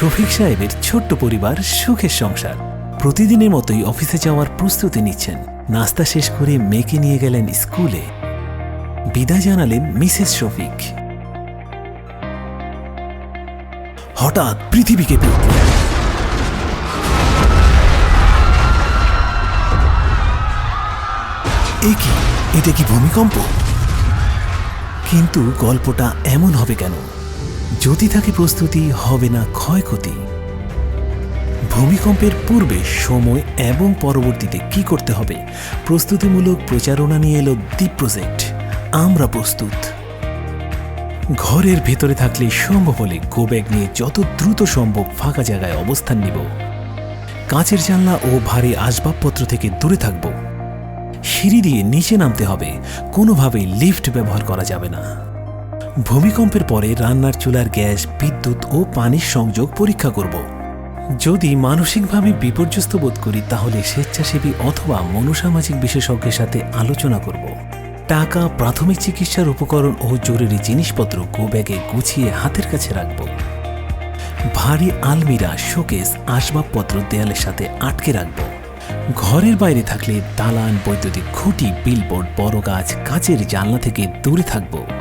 শফিক সাহেবের ছোট্ট পরিবার, সুখের সংসার। প্রতিদিনের মতোই অফিসে যাওয়ার প্রস্তুতি নিচ্ছেন। নাস্তা শেষ করে মেয়েকে নিয়ে গেলেন স্কুলে। বিদায় জানালেন মিসেস শফিক। হঠাৎ পৃথিবী কেঁপে উঠল। এটা কি ভূমিকম্প? কিন্তু গল্পটা এমন হবে কেন? যদি থাকে প্রস্তুতি, হবে না ক্ষয়ক্ষতি। ভূমিকম্পের পূর্বে, সময় এবং পরবর্তীতে কি করতে হবে, প্রস্তুতিমূলক প্রচারণা নিয়ে এলো দ্বীপ প্রজেক্ট। আমরা প্রস্তুত। ঘরের ভেতরে থাকলে সম্ভব হলে গো ব্যাগ নিয়ে যত দ্রুত সম্ভব ফাঁকা জায়গায় অবস্থান নিব। কাঁচের জানলা ও ভারী আসবাবপত্র থেকে দূরে থাকব। সিঁড়ি দিয়ে নিচে নামতে হবে, কোনোভাবেই লিফট ব্যবহার করা যাবে না। ভূমিকম্পের পরে রান্নার চুলার গ্যাস, বিদ্যুৎ ও পানির সংযোগ পরীক্ষা করব। যদি মানসিকভাবে বিপর্যস্ত বোধ করি তাহলে স্বেচ্ছাসেবী অথবা মনোসামাজিক বিশেষজ্ঞের সাথে আলোচনা করব। টাকা, প্রাথমিক চিকিৎসার উপকরণ ও জরুরি জিনিসপত্র গো ব্যাগে গুছিয়ে হাতের কাছে রাখব। ভারী আলমিরা, শোকেস, আসবাবপত্র দেয়ালের সাথে আটকে রাখব। ঘরের বাইরে থাকলে দালান, বৈদ্যুতিক খুঁটি, বিলবোর্ড, বড় গাছ, কাচের জানলা থেকে দূরে থাকব।